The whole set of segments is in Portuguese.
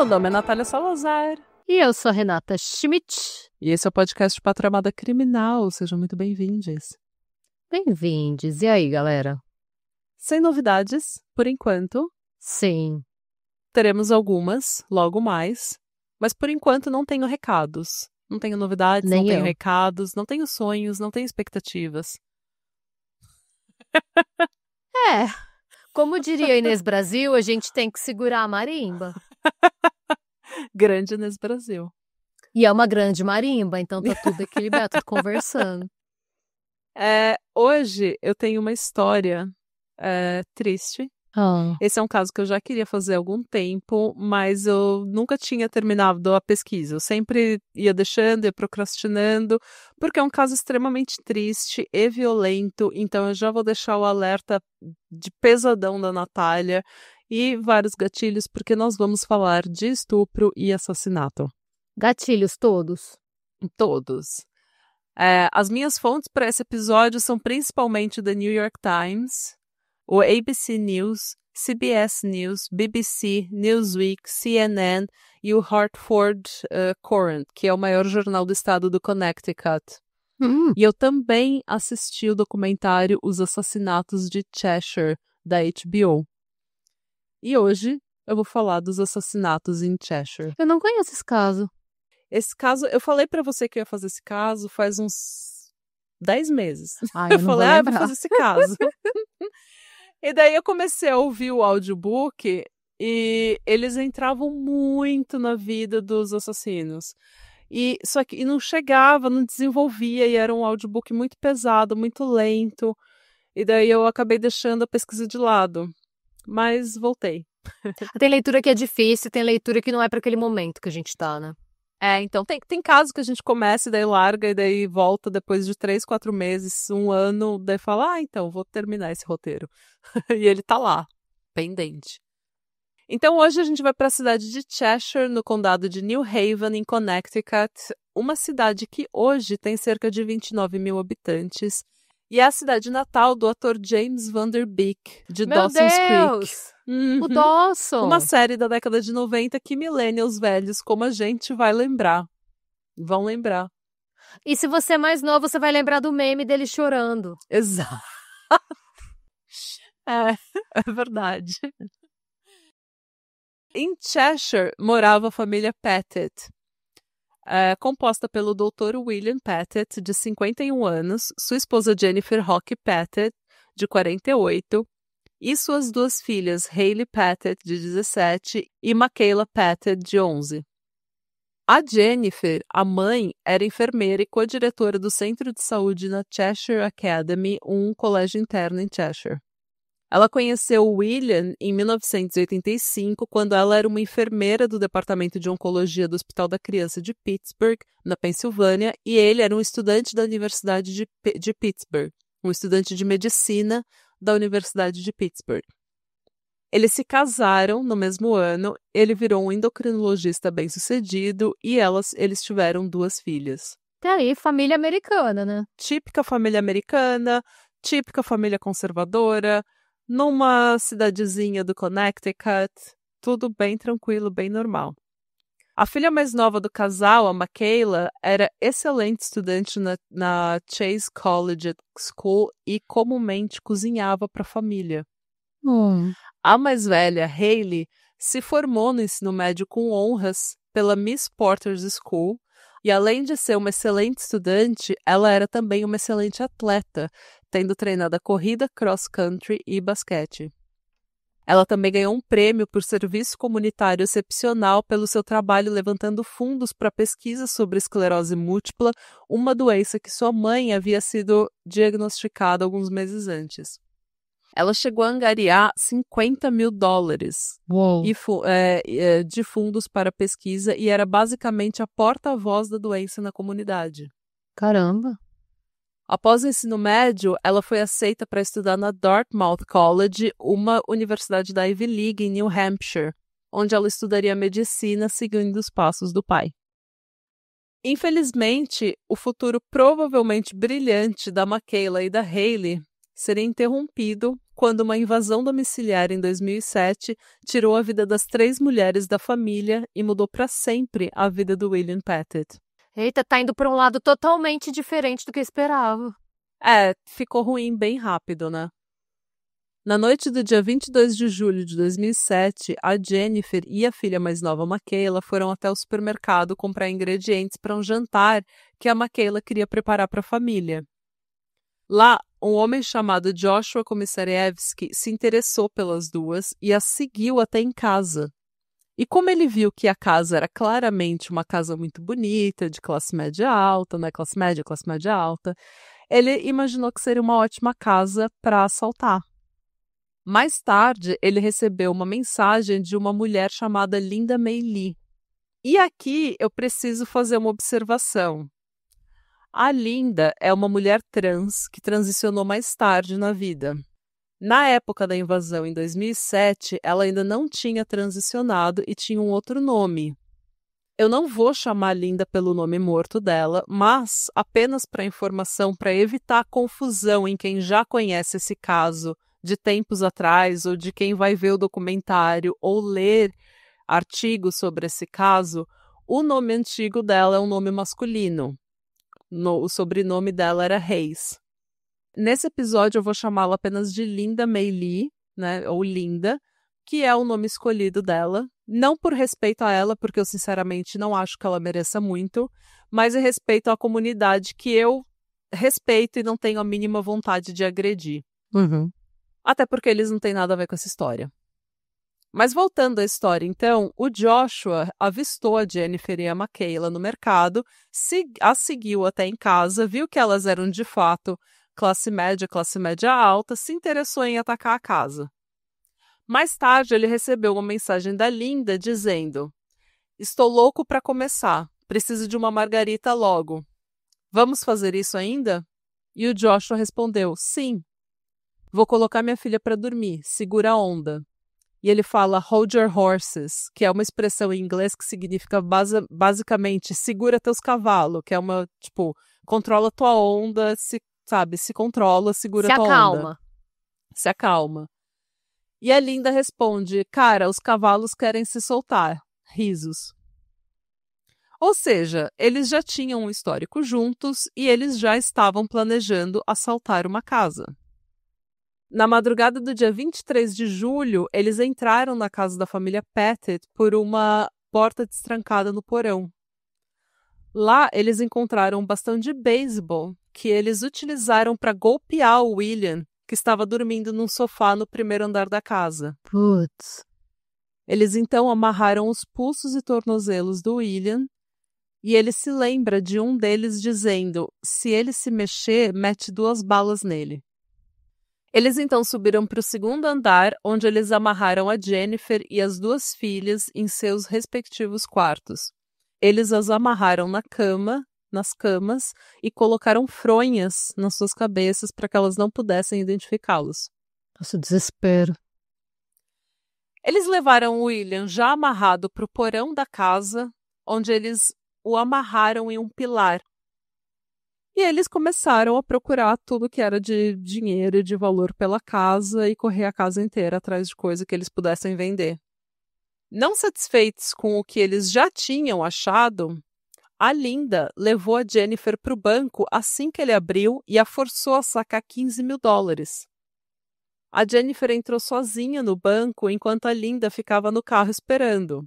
nome é Natália Salazar. E eu sou a Renata Schmidt. E esse é o podcast Patramada Criminal. Sejam muito bem-vindos. Bem-vindos. E aí, galera? Sem novidades, por enquanto. Sim. Teremos algumas, logo mais. Mas por enquanto não tenho recados. Não tenho novidades, Nem não tenho eu. recados, não tenho sonhos, não tenho expectativas. Como diria Inês Brasil, a gente tem que segurar a marimba. Grande Inês Brasil. E é uma grande marimba, então tá tudo equilibrado, tudo conversando. Hoje eu tenho uma história triste. Esse é um caso que eu já queria fazer há algum tempo, mas eu nunca tinha terminado a pesquisa. Eu sempre ia deixando, ia procrastinando, porque é um caso extremamente triste e violento, então eu já vou deixar o alerta de pesadão da Natália e vários gatilhos, porque nós vamos falar de estupro e assassinato. Gatilhos todos? Todos. As minhas fontes para esse episódio são principalmente The New York Times, o ABC News, CBS News, BBC, Newsweek, CNN e o Hartford Courant, que é o maior jornal do estado do Connecticut. E eu também assisti o documentário Os Assassinatos de Cheshire, da HBO. E hoje eu vou falar dos assassinatos em Cheshire. Eu não conheço esse caso. Esse caso, eu falei pra você que eu ia fazer esse caso faz uns 10 meses. Eu falei, não vou eu vou lembrar. fazer esse caso. E daí eu comecei a ouvir o audiobook e eles entravam muito na vida dos assassinos. Só que não chegava, não desenvolvia, e era um audiobook muito pesado, muito lento. E daí eu acabei deixando a pesquisa de lado. Mas voltei. Tem leitura que é difícil, tem leitura que não é para aquele momento que a gente tá, né? Então tem casos que a gente começa e daí larga e daí volta depois de 3, 4 meses, 1 ano, daí fala, então, vou terminar esse roteiro. E ele tá lá, pendente. Então hoje a gente vai para a cidade de Cheshire, no condado de New Haven, em Connecticut, uma cidade que hoje tem cerca de 29 mil habitantes, e é a cidade natal do ator James Van Der Beek, de Meu Dawson's Creek. Deus! O Dawson! Uma série da década de 90 que millennials velhos como a gente vai lembrar. Vão lembrar. E se você é mais novo, você vai lembrar do meme dele chorando. Exato. É verdade. Em Cheshire morava a família Pettit, composta pelo Dr. William Pettit, de 51 anos, sua esposa Jennifer Rock Pettit, de 48, e suas 2 filhas, Hayley Pettit, de 17, e Michaela Pettit, de 11. A Jennifer, a mãe, era enfermeira e co-diretora do Centro de Saúde na Cheshire Academy, um colégio interno em Cheshire. Ela conheceu William em 1985, quando ela era uma enfermeira do Departamento de Oncologia do Hospital da Criança de Pittsburgh, na Pensilvânia, e ele era um estudante da Universidade de Pittsburgh, um estudante de medicina da Universidade de Pittsburgh. Eles se casaram no mesmo ano, ele virou um endocrinologista bem-sucedido e eles tiveram 2 filhas. Tá aí, família americana, né? Típica família americana, típica família conservadora, numa cidadezinha do Connecticut, tudo bem tranquilo, bem normal. A filha mais nova do casal, a Michaela, era excelente estudante na Chase College School e comumente cozinhava para a família. A mais velha, Hayley, se formou no ensino médio com honras pela Miss Porter's School e, além de ser uma excelente estudante, ela era também uma excelente atleta, tendo treinado a corrida, cross-country e basquete. Ela também ganhou um prêmio por serviço comunitário excepcional pelo seu trabalho levantando fundos para pesquisa sobre esclerose múltipla, uma doença que sua mãe havia sido diagnosticada alguns meses antes. Ela chegou a angariar $50 mil de fundos para pesquisa e era basicamente a porta-voz da doença na comunidade. Caramba! Após o ensino médio, ela foi aceita para estudar na Dartmouth College, uma universidade da Ivy League em New Hampshire, onde ela estudaria medicina seguindo os passos do pai. Infelizmente, o futuro provavelmente brilhante da Michaela e da Hayley seria interrompido quando uma invasão domiciliar em 2007 tirou a vida das 3 mulheres da família e mudou para sempre a vida do William Pettit. Eita, tá indo pra um lado totalmente diferente do que eu esperava. Ficou ruim bem rápido, né? Na noite do dia 22 de julho de 2007, a Jennifer e a filha mais nova, Michaela, foram até o supermercado comprar ingredientes para um jantar que a Michaela queria preparar para a família. Lá, um homem chamado Joshua Komissarievski se interessou pelas duas e as seguiu até em casa. E como ele viu que a casa era claramente uma casa muito bonita, de classe média alta, né? Classe média alta, ele imaginou que seria uma ótima casa para assaltar. Mais tarde, ele recebeu uma mensagem de uma mulher chamada Linda May Lee. E aqui eu preciso fazer uma observação. A Linda é uma mulher trans que transicionou mais tarde na vida. Na época da invasão, em 2007, ela ainda não tinha transicionado e tinha um outro nome. Eu não vou chamar a Linda pelo nome morto dela, mas apenas para informação, para evitar confusão em quem já conhece esse caso de tempos atrás, ou de quem vai ver o documentário ou ler artigos sobre esse caso, o nome antigo dela é um nome masculino. O sobrenome dela era Reis. Nesse episódio eu vou chamá-la apenas de Linda May Lee, né, ou Linda, que é o nome escolhido dela. Não por respeito a ela, porque eu sinceramente não acho que ela mereça muito, mas em respeito à comunidade que eu respeito e não tenho a mínima vontade de agredir. Até porque eles não têm nada a ver com essa história. Mas voltando à história, então, o Joshua avistou a Jennifer e a Michaela no mercado, as seguiu até em casa, viu que elas eram de fato classe média alta, se interessou em atacar a casa. Mais tarde, ele recebeu uma mensagem da Linda dizendo: "Estou louco para começar, preciso de uma margarita logo. Vamos fazer isso ainda?" E o Joshua respondeu: "Sim. Vou colocar minha filha para dormir, segura a onda." E ele fala hold your horses, que é uma expressão em inglês que significa basicamente segura teus cavalos, que é uma, tipo, controla tua onda, se controla, segura tua onda. Se acalma. E a Linda responde: "Cara, os cavalos querem se soltar." Risos. Ou seja, eles já tinham um histórico juntos e eles já estavam planejando assaltar uma casa. Na madrugada do dia 23 de julho, eles entraram na casa da família Pettit por uma porta destrancada no porão. Lá, eles encontraram um bastão de beisebol que eles utilizaram para golpear o William, que estava dormindo num sofá no primeiro andar da casa. Putz. Eles então amarraram os pulsos e tornozelos do William e ele se lembra de um deles dizendo: "Se ele se mexer, mete 2 balas nele." Eles então subiram para o segundo andar, onde eles amarraram a Jennifer e as 2 filhas em seus respectivos quartos. Eles as amarraram nas camas, e colocaram fronhas nas suas cabeças para que elas não pudessem identificá-los. Nossa, desespero. Eles levaram o William já amarrado para o porão da casa, onde eles o amarraram em um pilar. E eles começaram a procurar tudo que era de dinheiro e de valor pela casa e correr a casa inteira atrás de coisa que eles pudessem vender. Não satisfeitos com o que eles já tinham achado, a Linda levou a Jennifer para o banco assim que ele abriu e a forçou a sacar $15.000. A Jennifer entrou sozinha no banco enquanto a Linda ficava no carro esperando.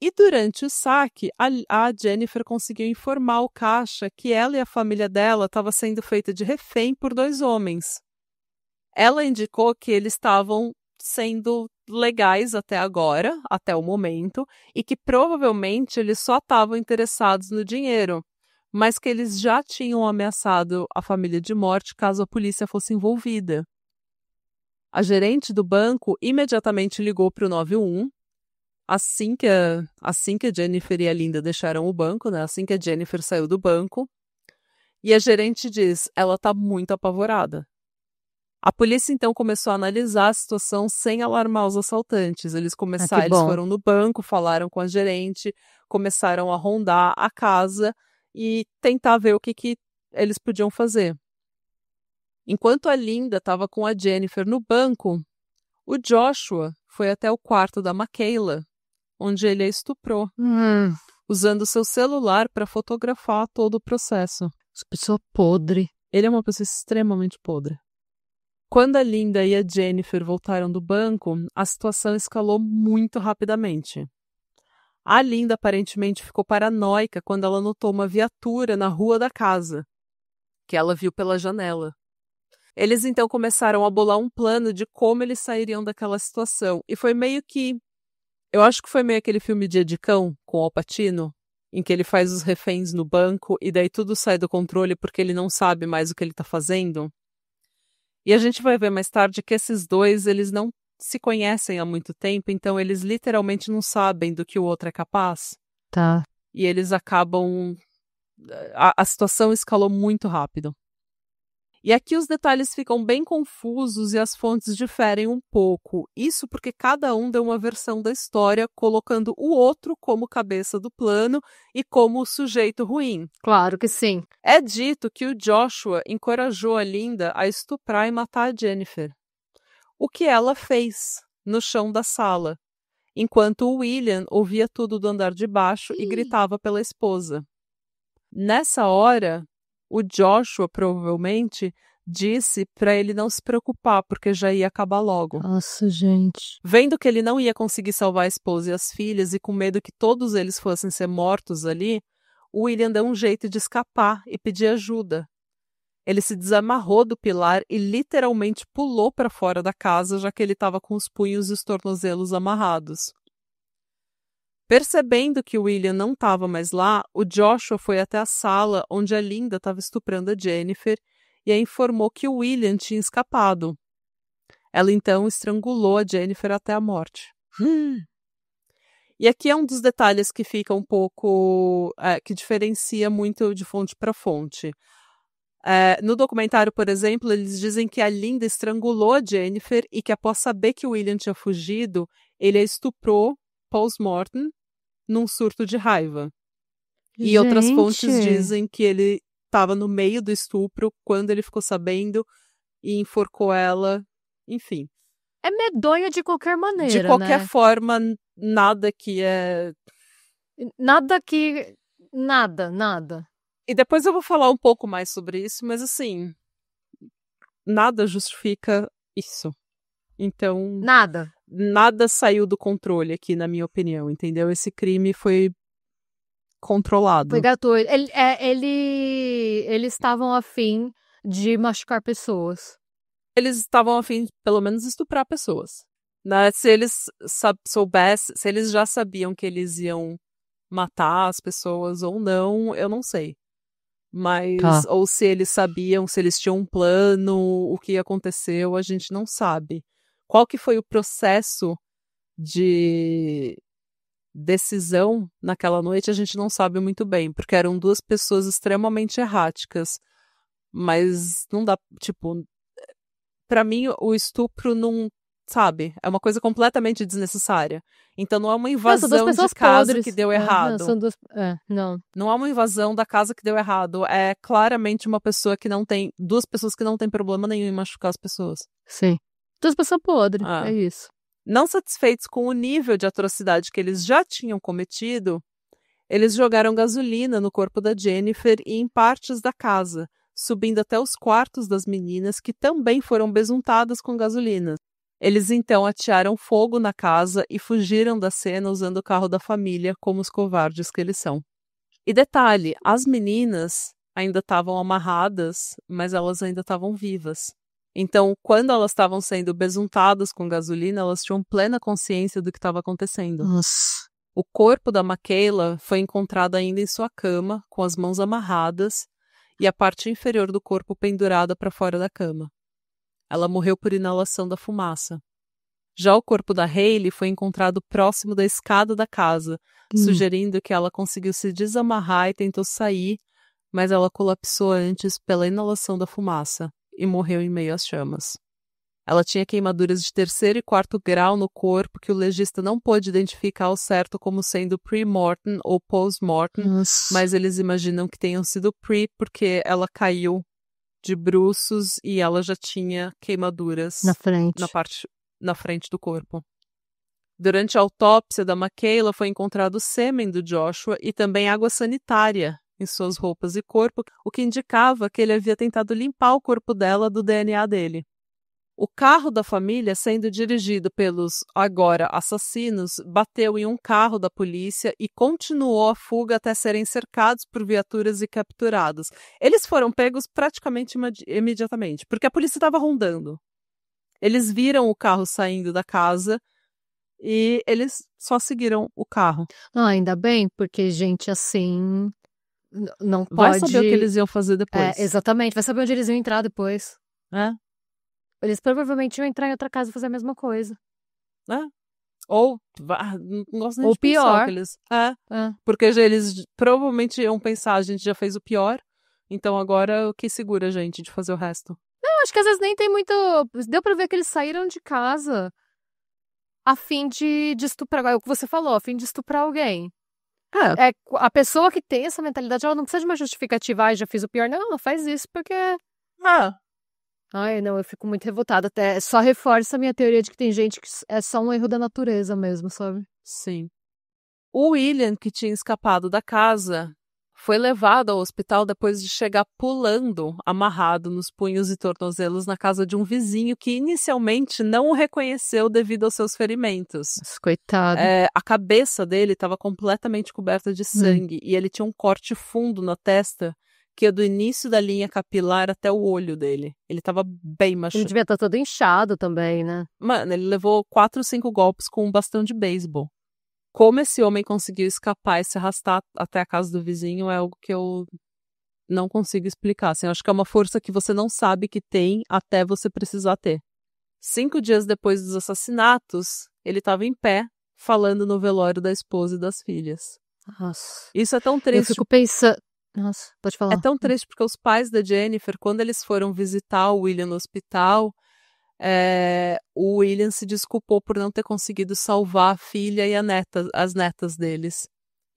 E durante o saque, a Jennifer conseguiu informar o caixa que ela e a família dela estavam sendo feita de refém por 2 homens. Ela indicou que eles estavam sendo legais até agora, até o momento, e que provavelmente eles só estavam interessados no dinheiro, mas que eles já tinham ameaçado a família de morte caso a polícia fosse envolvida. A gerente do banco imediatamente ligou para o 91. Assim que a Jennifer e a Linda deixaram o banco, né? Assim que a Jennifer saiu do banco, e a gerente diz: "Ela está muito apavorada." A polícia então começou a analisar a situação sem alarmar os assaltantes. Eles foram no banco, falaram com a gerente, começaram a rondar a casa e tentar ver o que eles podiam fazer. Enquanto a Linda estava com a Jennifer no banco, o Joshua foi até o quarto da Michaela, onde ele a estuprou, usando seu celular para fotografar todo o processo. Essa pessoa podre. Ele é uma pessoa extremamente podre. Quando a Linda e a Jennifer voltaram do banco, a situação escalou muito rapidamente. A Linda aparentemente ficou paranoica quando ela notou uma viatura na rua da casa, que ela viu pela janela. Eles então começaram a bolar um plano de como eles sairiam daquela situação. E foi meio que... Eu acho que foi meio aquele filme Dia de Cão, com o Al Pacino, em que ele faz os reféns no banco e daí tudo sai do controle porque ele não sabe mais o que ele tá fazendo. E a gente vai ver mais tarde que esses dois, eles não se conhecem há muito tempo, então eles literalmente não sabem do que o outro é capaz. Tá. E eles acabam... A situação escalou muito rápido. E aqui os detalhes ficam bem confusos e as fontes diferem um pouco. Isso porque cada um deu uma versão da história, colocando o outro como cabeça do plano e como o sujeito ruim. Claro que sim. É dito que o Joshua encorajou a Linda a estuprar e matar a Jennifer. O que ela fez no chão da sala, enquanto o William ouvia tudo do andar de baixo e gritava pela esposa. Nessa hora, o Joshua provavelmente disse para ele não se preocupar, porque já ia acabar logo. Nossa, gente. Vendo que ele não ia conseguir salvar a esposa e as filhas e com medo que todos eles fossem ser mortos ali, o William deu um jeito de escapar e pedir ajuda. Ele se desamarrou do pilar e literalmente pulou para fora da casa, já que ele estava com os punhos e os tornozelos amarrados. Percebendo que o William não estava mais lá, o Joshua foi até a sala onde a Linda estava estuprando a Jennifer e a informou que o William tinha escapado. Ela então estrangulou a Jennifer até a morte. E aqui é um dos detalhes que fica um pouco... que diferencia muito de fonte para fonte. No documentário, por exemplo, eles dizem que a Linda estrangulou a Jennifer e que após saber que o William tinha fugido, ele a estuprou post-mortem num surto de raiva. E outras fontes dizem que ele estava no meio do estupro quando ele ficou sabendo e enforcou ela, enfim. É medonha de qualquer maneira, de qualquer né? forma, nada que é... Nada. E depois eu vou falar um pouco mais sobre isso, mas assim, nada justifica isso. Então, nada saiu do controle aqui, na minha opinião, entendeu? Esse crime foi controlado. Foi gratuito. Eles estavam a fim de machucar pessoas. Eles estavam a fim, pelo menos, estuprar pessoas. Né? Se eles soubessem, se eles já sabiam que eles iam matar as pessoas ou não, eu não sei. Mas, ou se eles sabiam, se eles tinham um plano, o que aconteceu, a gente não sabe. Qual que foi o processo de decisão naquela noite, a gente não sabe muito bem, porque eram duas pessoas extremamente erráticas. Mas não dá, tipo, pra mim o estupro não, sabe, é uma coisa completamente desnecessária. Então não é uma invasão de casa podres. Que deu errado. Não é uma invasão da casa que deu errado. É claramente uma pessoa que não tem, duas pessoas que não tem problema nenhum em machucar as pessoas. Sim. Duas pessoas podres, é isso. Não satisfeitos com o nível de atrocidade que eles já tinham cometido, eles jogaram gasolina no corpo da Jennifer e em partes da casa, subindo até os quartos das meninas, que também foram besuntadas com gasolina. Eles então atearam fogo na casa e fugiram da cena usando o carro da família, como os covardes que eles são. E detalhe, as meninas ainda estavam amarradas, mas elas ainda estavam vivas. Então, quando elas estavam sendo besuntadas com gasolina, elas tinham plena consciência do que estava acontecendo. Nossa. O corpo da Michaela foi encontrado ainda em sua cama, com as mãos amarradas e a parte inferior do corpo pendurada para fora da cama. Ela morreu por inalação da fumaça. Já o corpo da Hayley foi encontrado próximo da escada da casa, sugerindo que ela conseguiu se desamarrar e tentou sair, mas ela colapsou antes pela inalação da fumaça e morreu em meio às chamas. Ela tinha queimaduras de 3º e 4º grau no corpo que o legista não pôde identificar ao certo como sendo pre-mortem ou post-mortem, mas eles imaginam que tenham sido pre porque ela caiu de bruços e ela já tinha queimaduras na frente do corpo. Durante a autópsia da Michaela foi encontrado sêmen do Joshua e também água sanitária em suas roupas e corpo, o que indicava que ele havia tentado limpar o corpo dela do DNA dele. O carro da família, sendo dirigido pelos, agora, assassinos, bateu em um carro da polícia e continuou a fuga até serem cercados por viaturas e capturados. Eles foram pegos praticamente imediatamente, porque a polícia estava rondando. Eles viram o carro saindo da casa e eles só seguiram o carro. Não, ainda bem, porque gente assim não pode... Vai saber o que eles iam fazer depois. Exatamente, vai saber onde eles iam entrar depois. Eles provavelmente iam entrar em outra casa e fazer a mesma coisa. Ou, não gosto nem ou de pensar pior. que eles... Porque eles provavelmente iam pensar, a gente já fez o pior, então agora o que segura a gente de fazer o resto? Não, acho que às vezes nem tem muito... Deu pra ver que eles saíram de casa a fim de estuprar, é o que você falou, a fim de estuprar alguém. A pessoa que tem essa mentalidade, ela não precisa de uma justificativa, já fiz o pior. Não, ela faz isso porque... Ai, não, eu fico muito revoltada. Até só reforça a minha teoria de que tem gente que é só um erro da natureza mesmo, sabe? Sim. O William, que tinha escapado da casa, foi levado ao hospital depois de chegar pulando, amarrado nos punhos e tornozelos na casa de um vizinho que inicialmente não o reconheceu devido aos seus ferimentos. Nossa, coitado. A cabeça dele estava completamente coberta de sangue e ele tinha um corte fundo na testa que é do início da linha capilar até o olho dele. Ele estava bem machucado. Ele devia estar todo inchado também, né? Mano, ele levou 4 ou 5 golpes com um bastão de beisebol. Como esse homem conseguiu escapar e se arrastar até a casa do vizinho é algo que eu não consigo explicar. Assim, eu acho que é uma força que você não sabe que tem até você precisar ter. 5 dias depois dos assassinatos, ele estava em pé, falando no velório da esposa e das filhas. Nossa. Isso é tão triste. Eu fico pensando... Nossa, pode falar. É tão triste porque os pais da Jennifer, quando eles foram visitar o William no hospital, o William se desculpou por não ter conseguido salvar a filha e as netas deles.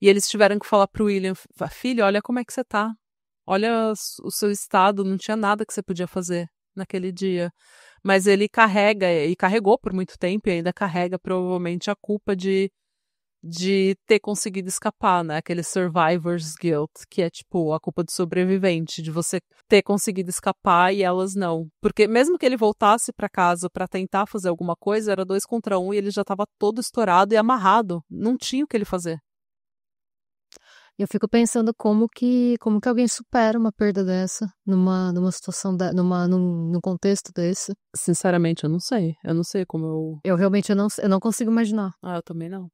E eles tiveram que falar pro William, filho, olha como é que você tá. Olha o seu estado, não tinha nada que você podia fazer naquele dia. Mas ele carregou por muito tempo e ainda carrega provavelmente a culpa de ter conseguido escapar, né? Aquele survivor's guilt, que é tipo a culpa do sobrevivente, de você ter conseguido escapar e elas não. Porque mesmo que ele voltasse pra casa pra tentar fazer alguma coisa, era 2 contra 1 e ele já tava todo estourado e amarrado. Não tinha o que ele fazer. Eu fico pensando como que alguém supera uma perda dessa numa situação num contexto desse. Sinceramente, eu não sei. Eu não sei como eu realmente eu não consigo imaginar. Eu também não.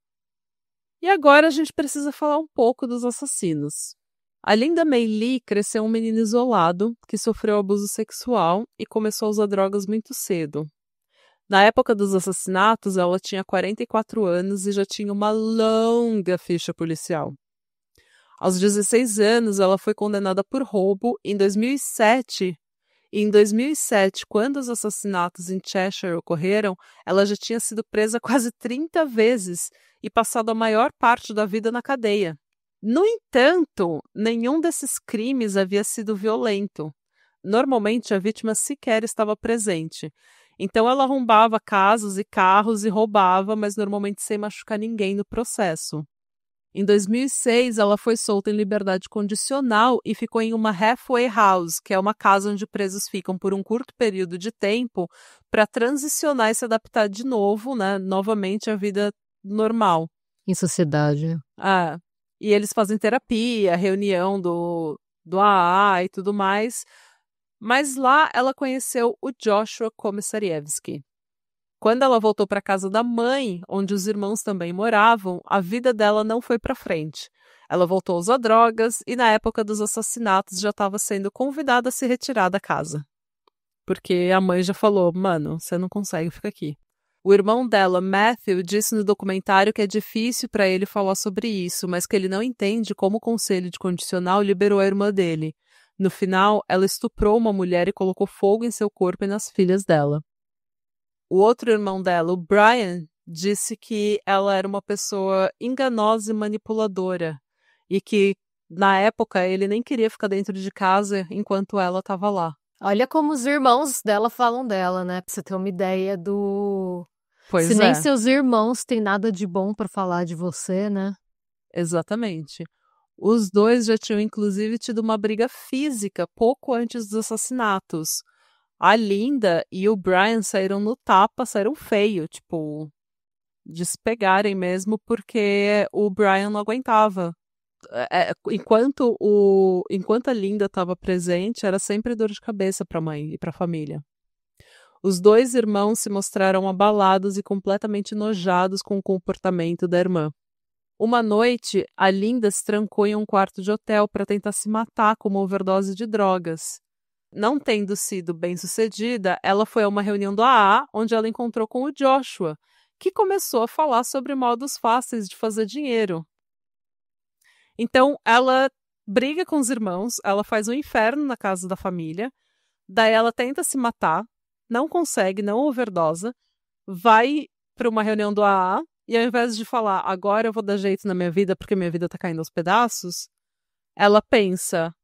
E agora a gente precisa falar um pouco dos assassinos. A Linda May Lee cresceu um menino isolado que sofreu abuso sexual e começou a usar drogas muito cedo. Na época dos assassinatos, ela tinha 44 anos e já tinha uma longa ficha policial. Aos 16 anos, ela foi condenada por roubo em 2007. E em 2007, quando os assassinatos em Cheshire ocorreram, ela já tinha sido presa quase 30 vezes e passado a maior parte da vida na cadeia. No entanto, nenhum desses crimes havia sido violento. Normalmente, a vítima sequer estava presente. Então, ela arrombava casas e carros e roubava, mas normalmente sem machucar ninguém no processo. Em 2006, ela foi solta em liberdade condicional e ficou em uma halfway house, que é uma casa onde presos ficam por um curto período de tempo para transicionar e se adaptar de novo, né, novamente à vida normal. Em sociedade. E eles fazem terapia, reunião do AA e tudo mais. Mas lá ela conheceu o Joshua Komissarievski. Quando ela voltou para a casa da mãe, onde os irmãos também moravam, a vida dela não foi para frente. Ela voltou a usar drogas e na época dos assassinatos já estava sendo convidada a se retirar da casa. Porque a mãe já falou, mano, você não consegue ficar aqui. O irmão dela, Matthew, disse no documentário que é difícil para ele falar sobre isso, mas que ele não entende como o conselho de condicional liberou a irmã dele. No final, ela estuprou uma mulher e colocou fogo em seu corpo e nas filhas dela. O outro irmão dela, o Brian, disse que ela era uma pessoa enganosa e manipuladora e que, na época, ele nem queria ficar dentro de casa enquanto ela estava lá. Olha como os irmãos dela falam dela, né? Pra você ter uma ideia do... Pois Se nem é, seus irmãos têm nada de bom pra falar de você, né? exatamente. Os dois já tinham, inclusive, tido uma briga física pouco antes dos assassinatos. A Linda e o Brian saíram no tapa, saíram feio, tipo, de se pegarem mesmo, porque o Brian não aguentava. Enquanto a Linda estava presente, era sempre dor de cabeça para a mãe e para a família. Os dois irmãos se mostraram abalados e completamente enojados com o comportamento da irmã. Uma noite, a Linda se trancou em um quarto de hotel para tentar se matar com uma overdose de drogas. Não tendo sido bem-sucedida, ela foi a uma reunião do AA, onde ela encontrou com o Joshua, que começou a falar sobre modos fáceis de fazer dinheiro. Então, ela briga com os irmãos, ela faz um inferno na casa da família, daí ela tenta se matar, não consegue, não overdosa, vai para uma reunião do AA, e ao invés de falar, agora eu vou dar jeito na minha vida porque minha vida tá caindo aos pedaços, ela pensa,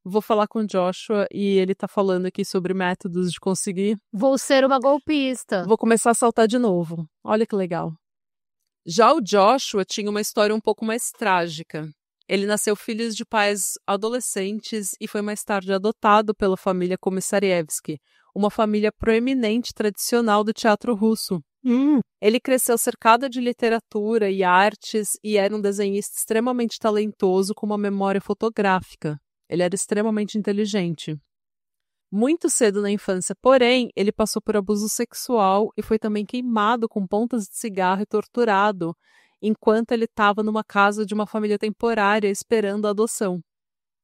vou falar com o Joshua e ele tá falando aqui sobre métodos de conseguir. Vou ser uma golpista. Vou começar a saltar de novo. Olha que legal. Já o Joshua tinha uma história um pouco mais trágica. Ele nasceu filho de pais adolescentes e foi mais tarde adotado pela família Komissarievski, uma família proeminente tradicional do teatro russo. Ele cresceu cercado de literatura e artes e era um desenhista extremamente talentoso com uma memória fotográfica. Ele era extremamente inteligente. Muito cedo na infância, porém, ele passou por abuso sexual e foi também queimado com pontas de cigarro e torturado, enquanto ele estava numa casa de uma família temporária esperando a adoção.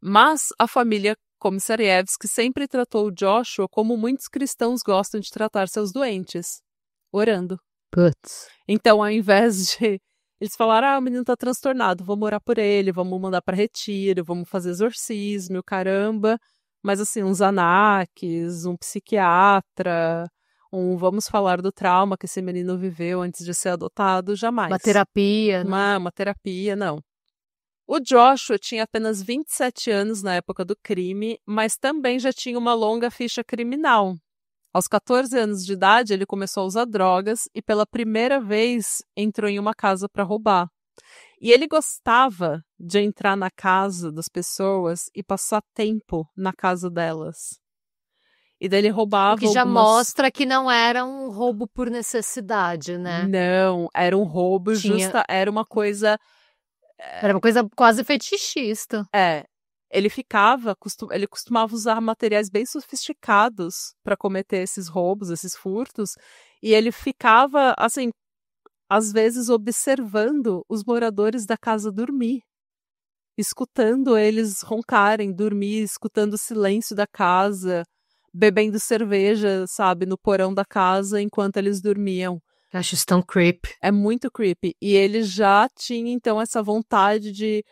Mas a família Komissarievski sempre tratou o Joshua como muitos cristãos gostam de tratar seus doentes, orando. Putz. Então, ao invés de eles falaram, o menino tá transtornado, vamos orar por ele, vamos mandar para retiro, vamos fazer exorcismo, caramba. Mas assim, uns anaques, um psiquiatra, vamos falar do trauma que esse menino viveu antes de ser adotado, jamais. Uma terapia, né? Uma terapia, não. O Joshua tinha apenas 27 anos na época do crime, mas também já tinha uma longa ficha criminal. Aos 14 anos de idade, ele começou a usar drogas e pela primeira vez entrou em uma casa para roubar. E ele gostava de entrar na casa das pessoas e passar tempo na casa delas. E daí ele roubava O que já algumas... mostra que não era um roubo por necessidade, né? Não, era um roubo era uma coisa... Era uma coisa quase fetichista. Ele costumava usar materiais bem sofisticados para cometer esses roubos, esses furtos, e ele ficava, assim, às vezes observando os moradores da casa dormir, escutando eles roncarem, dormir, escutando o silêncio da casa, bebendo cerveja, sabe, no porão da casa enquanto eles dormiam. Eu acho isso tão creepy. É muito creepy. E ele já tinha, então, essa vontade de...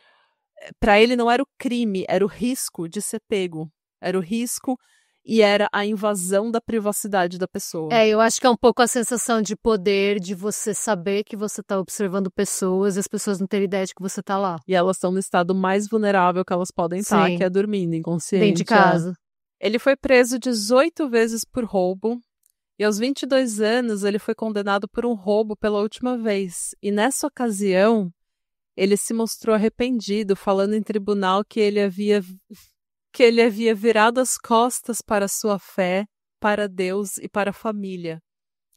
Para ele não era o crime, era o risco de ser pego. Era o risco e era a invasão da privacidade da pessoa. Eu acho que é um pouco a sensação de poder, de você saber que você tá observando pessoas e as pessoas não terem ideia de que você tá lá. E elas estão no estado mais vulnerável que elas podem estar, que é dormindo, inconsciente. Dentro de casa. Ele foi preso 18 vezes por roubo. E aos 22 anos, ele foi condenado por um roubo pela última vez. E nessa ocasião, ele se mostrou arrependido, falando em tribunal que ele havia virado as costas para a sua fé, para Deus e para a família.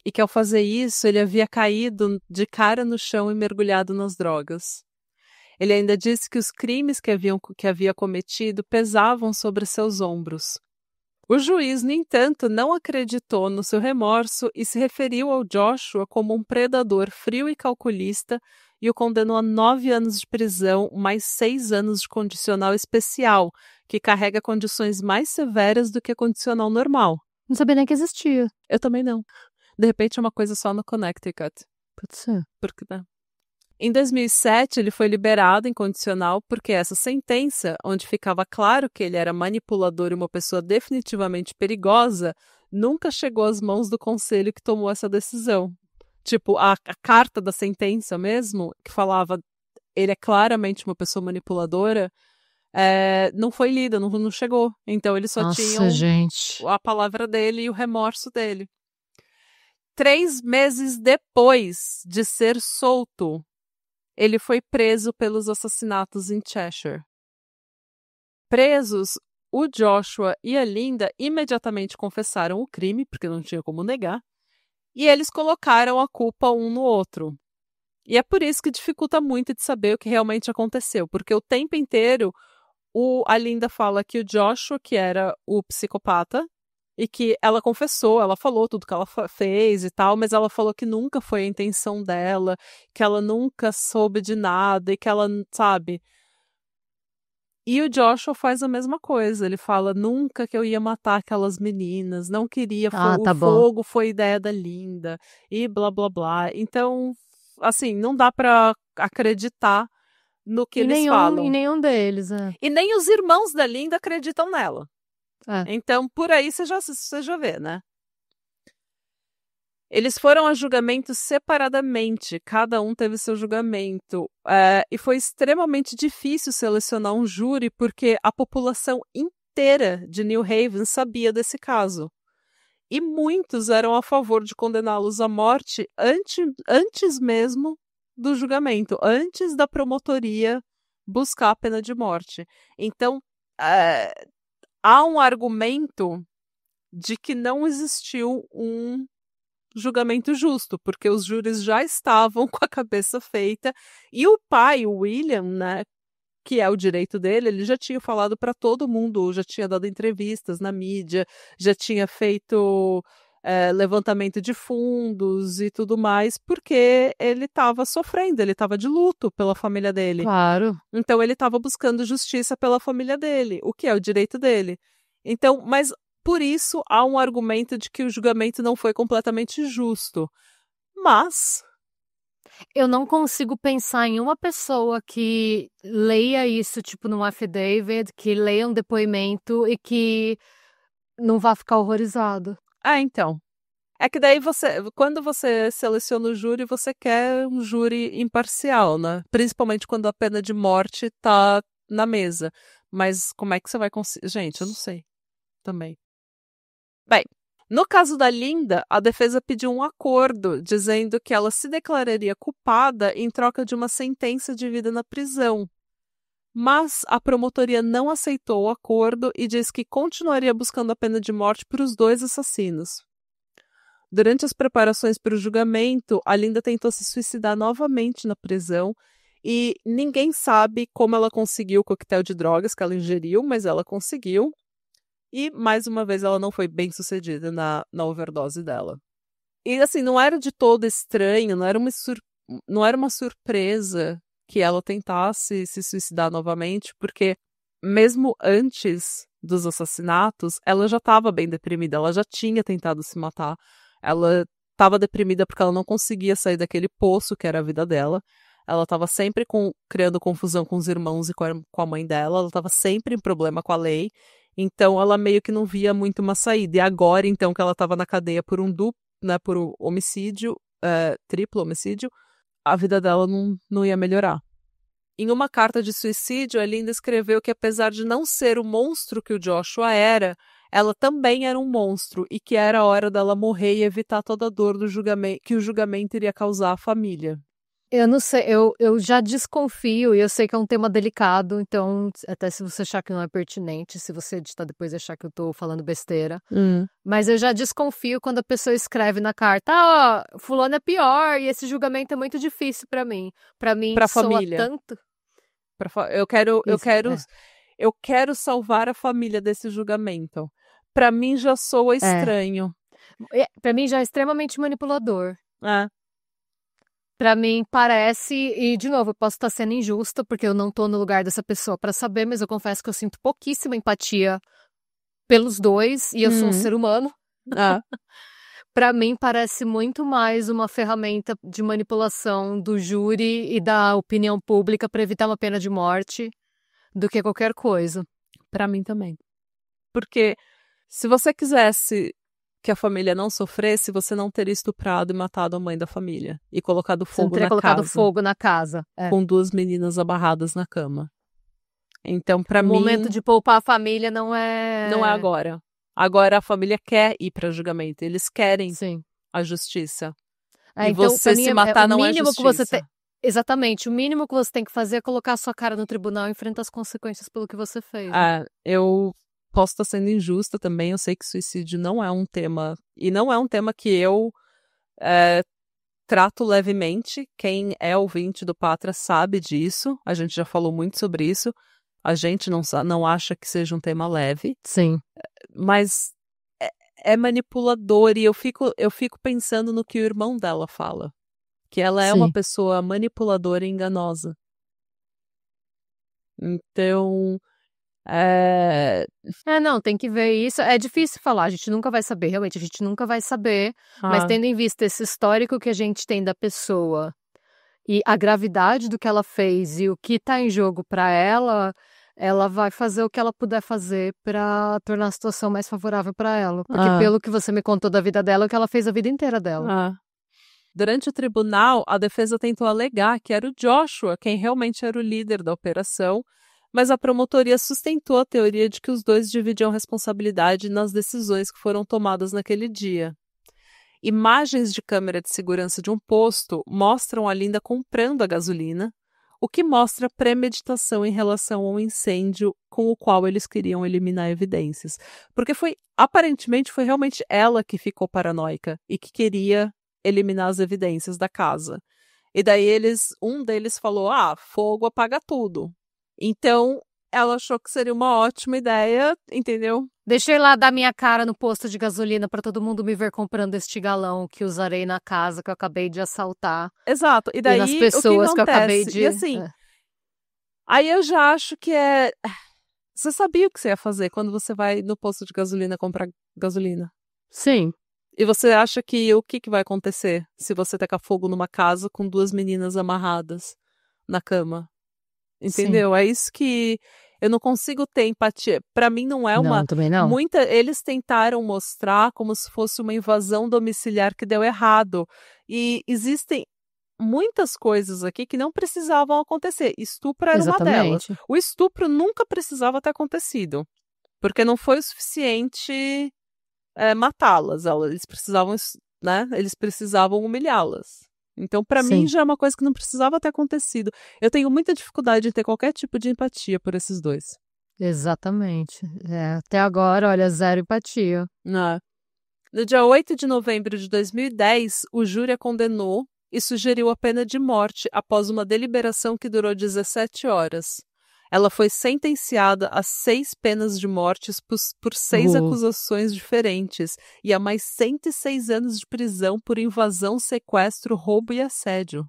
E que ao fazer isso, ele havia caído de cara no chão e mergulhado nas drogas. Ele ainda disse que os crimes que havia cometido pesavam sobre seus ombros. O juiz, no entanto, não acreditou no seu remorso e se referiu ao Joshua como um predador frio e calculista e o condenou a 9 anos de prisão, mais 6 anos de condicional especial, que carrega condições mais severas do que a condicional normal. Não sabia nem que existia. Eu também não. De repente é uma coisa só no Connecticut. Pode ser. Porque, né? Em 2007, ele foi liberado em condicional porque essa sentença, onde ficava claro que ele era manipulador e uma pessoa definitivamente perigosa, nunca chegou às mãos do conselho que tomou essa decisão. Tipo, a carta da sentença mesmo, que falava ele é claramente uma pessoa manipuladora, não foi lida, não chegou. Então eles só tinham a palavra dele e o remorso dele. 3 meses depois de ser solto, ele foi preso pelos assassinatos em Cheshire. Presos, o Joshua e a Linda imediatamente confessaram o crime, porque não tinha como negar, e eles colocaram a culpa um no outro. E é por isso que dificulta muito de saber o que realmente aconteceu, porque o tempo inteiro a Linda fala que o Joshua, que era o psicopata, e que ela confessou, ela falou tudo que ela fez e tal, mas ela falou que nunca foi a intenção dela, que ela nunca soube de nada e que ela, sabe... E o Joshua faz a mesma coisa, ele fala, nunca que eu ia matar aquelas meninas, não queria, fogo foi ideia da Linda, e blá blá blá. Então, assim, não dá pra acreditar no que eles falam. E nenhum deles, E nem os irmãos da Linda acreditam nela. Então, por aí você já vê, né? Eles foram a julgamento separadamente, cada um teve seu julgamento. E foi extremamente difícil selecionar um júri, porque a população inteira de New Haven sabia desse caso. E muitos eram a favor de condená-los à morte antes mesmo do julgamento, antes da promotoria buscar a pena de morte. Então, há um argumento de que não existiu um julgamento justo, porque os júris já estavam com a cabeça feita, e o pai, o William, né, que é o direito dele, ele já tinha falado para todo mundo, já tinha dado entrevistas na mídia, já tinha feito levantamento de fundos e tudo mais, porque ele estava sofrendo, ele estava de luto pela família dele. Claro. Então ele estava buscando justiça pela família dele, o que é o direito dele. Então, mas por isso há um argumento de que o julgamento não foi completamente justo. Mas eu não consigo pensar em uma pessoa que leia isso, tipo, num affidavit, que leia um depoimento e que não vá ficar horrorizado. Então. É que daí quando você seleciona o júri, você quer um júri imparcial, né? Principalmente quando a pena de morte tá na mesa. Mas como é que você vai conseguir? Gente, eu não sei também. Bem, no caso da Linda, a defesa pediu um acordo, dizendo que ela se declararia culpada em troca de uma sentença de vida na prisão. Mas a promotoria não aceitou o acordo e diz que continuaria buscando a pena de morte para os 2 assassinos. Durante as preparações para o julgamento, a Linda tentou se suicidar novamente na prisão e ninguém sabe como ela conseguiu o coquetel de drogas que ela ingeriu, mas ela conseguiu. E, mais uma vez, ela não foi bem sucedida na overdose dela. E, assim, não era de todo estranho, não era uma surpresa que ela tentasse se suicidar novamente, porque mesmo antes dos assassinatos, ela já estava bem deprimida, ela já tinha tentado se matar. Ela estava deprimida porque ela não conseguia sair daquele poço que era a vida dela. Ela estava sempre criando confusão com os irmãos e com a mãe dela. Ela estava sempre em problema com a lei. Então, ela meio que não via muito uma saída. E agora, então, que ela estava na cadeia por por homicídio, triplo homicídio, a vida dela não ia melhorar. Em uma carta de suicídio, a Linda escreveu que, apesar de não ser o monstro que o Joshua era, ela também era um monstro e que era a hora dela morrer e evitar toda a dor do julgamento que o julgamento iria causar à família. Eu não sei, eu já desconfio, e eu sei que é um tema delicado, então até se você achar que não é pertinente, se você editar depois achar que eu tô falando besteira, mas eu já desconfio quando a pessoa escreve na carta, fulano é pior, e esse julgamento é muito difícil pra mim. Pra mim, pra soa família. tanto... Eu quero salvar a família desse julgamento. Pra mim já soa estranho. Pra mim já é extremamente manipulador. É. Pra mim parece, e de novo, eu posso estar sendo injusta, porque eu não tô no lugar dessa pessoa pra saber, mas eu confesso que eu sinto pouquíssima empatia pelos dois, e eu sou um ser humano. Pra mim parece muito mais uma ferramenta de manipulação do júri e da opinião pública pra evitar uma pena de morte do que qualquer coisa. Pra mim também. Porque se você quisesse que a família não sofresse, você não teria estuprado e matado a mãe da família. E colocado fogo na casa. Fogo na casa. Com 2 meninas abarradas na cama. Então, pra mim... O momento de poupar a família não é... Não é agora. Agora a família quer ir pra julgamento. Eles querem Sim. a justiça. É, E então, você pra mim, se matar o não é mínimo que você justiça. tem... Exatamente. O mínimo que você tem que fazer é colocar a sua cara no tribunal e enfrentar as consequências pelo que você fez. Né? Eu posso estar sendo injusta também. Eu sei que suicídio não é um tema... E não é um tema que eu trato levemente. Quem é ouvinte do Pátria sabe disso. A gente já falou muito sobre isso. A gente não acha que seja um tema leve. Sim. Mas é manipulador e eu fico pensando no que o irmão dela fala. Que ela é uma pessoa manipuladora e enganosa. Então, não, tem que ver isso. É difícil falar, a gente nunca vai saber, realmente, a gente nunca vai saber. Mas tendo em vista esse histórico que a gente tem da pessoa e a gravidade do que ela fez e o que tá em jogo pra ela vai fazer o que ela puder fazer pra tornar a situação mais favorável pra ela. Porque pelo que você me contou da vida dela, é o que ela fez a vida inteira dela. Durante o tribunal, a defesa tentou alegar que era o Joshua quem realmente era o líder da operação, mas a promotoria sustentou a teoria de que os dois dividiam responsabilidade nas decisões que foram tomadas naquele dia. Imagens de câmera de segurança de um posto mostram a Linda comprando a gasolina, o que mostra premeditação em relação ao incêndio com o qual eles queriam eliminar evidências. Porque aparentemente foi realmente ela que ficou paranoica e que queria eliminar as evidências da casa. E daí um deles falou, fogo apaga tudo. Então, ela achou que seria uma ótima ideia, entendeu? Deixa eu ir lá dar minha cara no posto de gasolina para todo mundo me ver comprando este galão que usarei na casa que eu acabei de assaltar. Exato. E daí, nas pessoas o que que eu acabei acontece? de... E assim, aí eu já acho que Você sabia o que você ia fazer quando você vai no posto de gasolina comprar gasolina? Sim. E você acha que o que vai acontecer se você tacar fogo numa casa com 2 meninas amarradas na cama? Entendeu? Sim. É isso que eu não consigo ter empatia. Pra mim não é uma... Não, também não. Eles tentaram mostrar como se fosse uma invasão domiciliar que deu errado. E existem muitas coisas aqui que não precisavam acontecer. Estupro era uma delas. O estupro nunca precisava ter acontecido. Porque não foi o suficiente matá-las. Eles precisavam, né? Eles precisavam humilhá-las. Então, pra mim, já é uma coisa que não precisava ter acontecido. Eu tenho muita dificuldade em ter qualquer tipo de empatia por esses dois. Exatamente. Até agora, olha, zero empatia. No dia 8 de novembro de 2010, o júri a condenou e sugeriu a pena de morte após uma deliberação que durou 17 horas. Ela foi sentenciada a 6 penas de morte por 6 acusações diferentes e a mais 106 anos de prisão por invasão, sequestro, roubo e assédio.